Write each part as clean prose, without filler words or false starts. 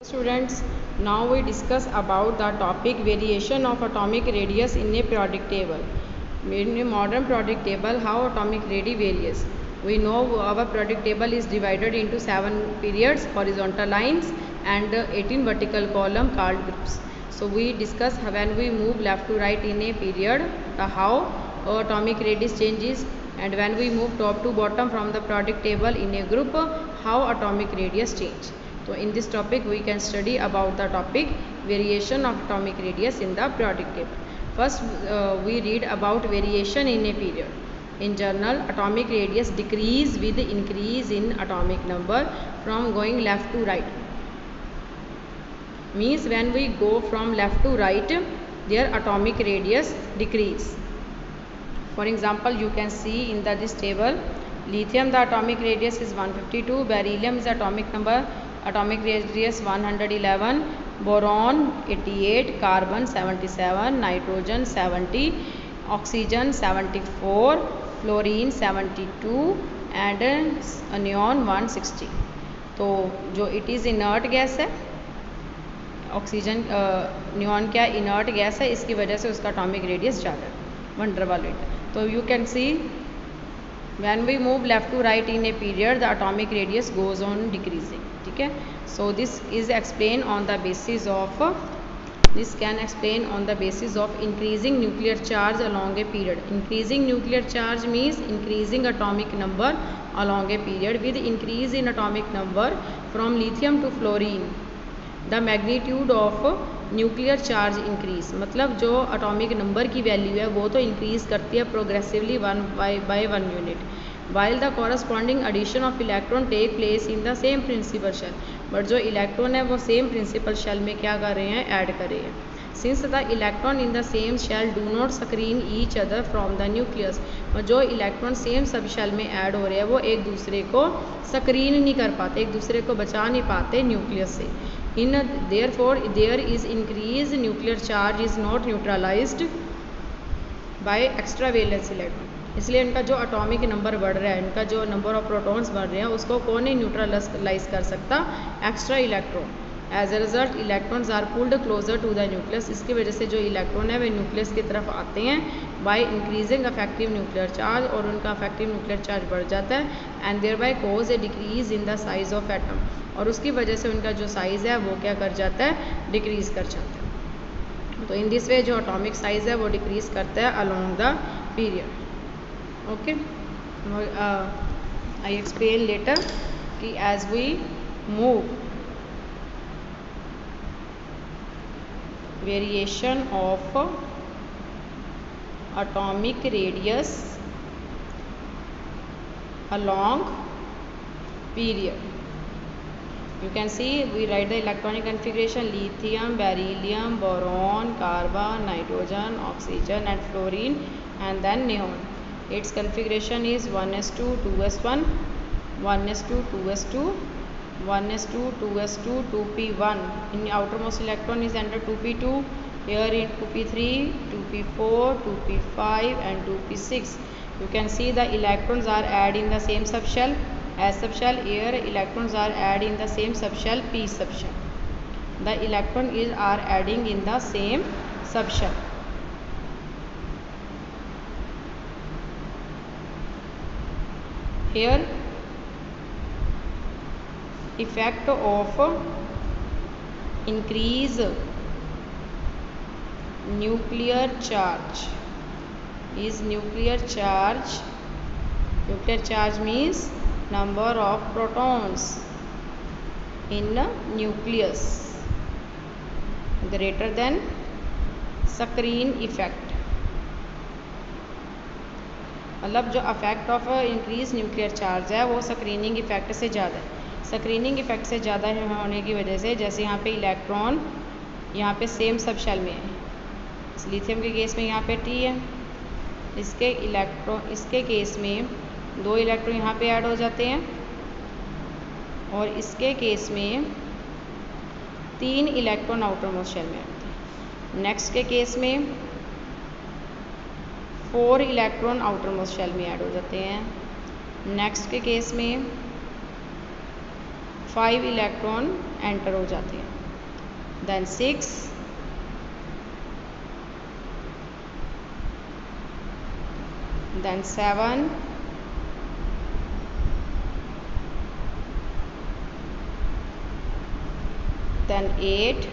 Students, now we discuss about the topic variation of atomic radius in a periodic table. In a modern periodic table, how atomic radius varies. We know our periodic table is divided into 7 periods, horizontal lines, and 18 vertical column called groups. So we discuss when we move left to right in a period, how atomic radius changes, and when we move top to bottom from the periodic table in a group, how atomic radius change. So in this topic we can study about the topic variation of atomic radius in the periodic table. First we read about variation in a period. In general, atomic radius decrease with increase in atomic number from going left to right. Means when we go from left to right, their atomic radius decrease. For example, you can see in this table, lithium the atomic radius is 152, beryllium is atomic radius 111, boron 88, carbon 77, nitrogen 70, oxygen 74, fluorine 72 and neon 160. तो जो it is inert gas है, oxygen neon क्या inert gas है, इसकी वजह से उसका atomic radius ज़्यादा है, वंडर वाले. तो you can see when we move left to right in a period, the atomic radius goes on decreasing. ठीक है. So this is explained on the basis of increasing nuclear charge along a period. Increasing nuclear charge means increasing atomic number along a period. With increase in atomic number from lithium to fluorine, the magnitude of nuclear charge increase. मतलब जो atomic number की value है वो तो increase करती है progressively by 1 unit, while the corresponding addition of electron take place in the same principal shell. But जो electron है वो सेम प्रिंसिपल शेल में क्या कर रहे हैं, ऐड कर रहे हैं. Since the electron in the same shell do not screen each other from the nucleus. और जो इलेक्ट्रॉन सेम सब शेल में ऐड हो रहे हैं वो एक दूसरे को स्क्रीन नहीं कर पाते, एक दूसरे को बचा नहीं पाते न्यूक्लियस से. Therefore, there is increased nuclear charge is not neutralized by extra valence electron. इसलिए इनका जो एटॉमिक नंबर बढ़ रहा है, इनका जो नंबर ऑफ प्रोटॉन्स बढ़ रहे हैं, उसको कौन नहीं न्यूट्रलाइज कर सकता, extra electron. As a result electrons are pulled closer to the nucleus. इसकी वजह से जो इलेक्ट्रॉन है वे न्यूक्लियस की तरफ आते हैं by increasing effective nuclear charge, और उनका अफेक्टिव न्यूक्लियर चार्ज बढ़ जाता है, and thereby cause a decrease in the size of atom. और उसकी वजह से उनका जो साइज़ है वो क्या कर जाता है, डिक्रीज़ कर जाता है. तो इन दिस वे जो एटॉमिक साइज़ है वो डिक्रीज़ करता है along the period. Okay, I explain later कि as we move variation of atomic radius along period. You can see we write the electronic configuration: lithium, beryllium, boron, carbon, nitrogen, oxygen and fluorine, and then neon. Its configuration is 1s2 2s1 1s2 2s2 1s2 2s2 2p1. In outermost electron is under 2p2, here in 2p3 2p4 2p5 and 2p6. You can see the electrons are added in the same subshell as subshell. Here electrons are added in the same subshell p subshell. The electron are adding in the same subshell. Here effect of increase nuclear charge is nuclear charge. Nuclear charge means number of protons in nucleus greater than screen effect. मतलब जो affect of increase nuclear charge है वो screening effect से ज़्यादा है. Screening effect से ज़्यादा होने की वजह से, जैसे यहाँ पे इलेक्ट्रॉन यहाँ पे सेम सब शेल में है, लिथियम के केस में यहाँ पे टी है, इसके केस में 2 इलेक्ट्रॉन यहाँ पे ऐड हो जाते हैं, और इसके केस में 3 इलेक्ट्रॉन आउटर मोस्ट शेल में आते हैं. नेक्स्ट के केस में 4 इलेक्ट्रॉन आउटर मोस्ट शेल में ऐड हो जाते हैं. नेक्स्ट के केस में 5 इलेक्ट्रॉन एंटर हो जाते हैं, देन 6, then 7, then 8,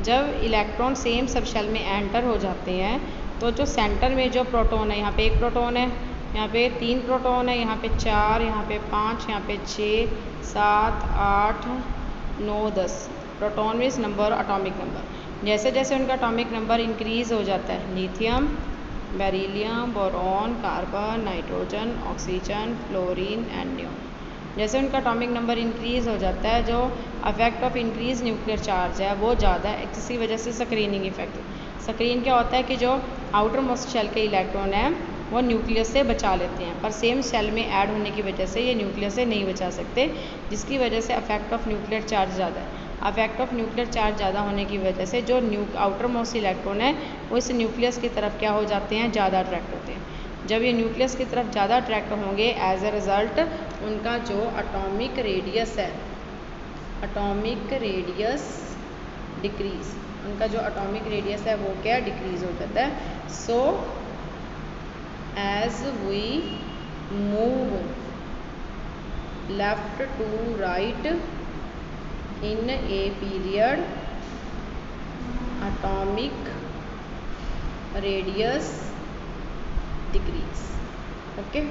जब इलेक्ट्रॉन सेम सब शेल में एंटर हो जाते हैं तो जो सेंटर में जो प्रोटॉन है, यहाँ पे 1 प्रोटॉन है, यहाँ पे 3 प्रोटॉन है, यहाँ पे 4, यहाँ पे 5, यहाँ पे 6, 7, 8, 9, 10 proton means number, atomic number. जैसे जैसे उनका एटॉमिक नंबर इंक्रीज हो जाता है, lithium, beryllium, boron, carbon, nitrogen, oxygen, fluorine and neon, जैसे उनका एटॉमिक नंबर इंक्रीज हो जाता है, जो affect of increase nuclear charge है वो ज़्यादा है। इसी वजह से स्क्रीनिंग इफेक्ट, स्क्रीन क्या होता है कि जो आउटर मोस्ट शेल के इलेक्ट्रॉन हैं वो न्यूक्लियस से बचा लेते हैं, पर सेम शेल में ऐड होने की वजह से ये न्यूक्लियस से नहीं बचा सकते, जिसकी वजह से अफेक्ट ऑफ न्यूक्लियर चार्ज ज़्यादा है। अफेक्ट ऑफ न्यूक्लियर चार्ज ज़्यादा होने की वजह से जो आउटर मोस्ट इलेक्ट्रॉन है वो इस न्यूक्लियस की तरफ क्या हो जाते हैं, ज़्यादा अट्रैक्ट होते हैं। जब ये न्यूक्लियस की तरफ ज़्यादा अट्रैक्ट होंगे, एज ए रिज़ल्ट उनका जो एटॉमिक रेडियस है, एटॉमिक रेडियस डिक्रीज, उनका जो एटॉमिक रेडियस है वो क्या डिक्रीज हो जाता है। So as we move left to right in a period, atomic radius decrease. Okay.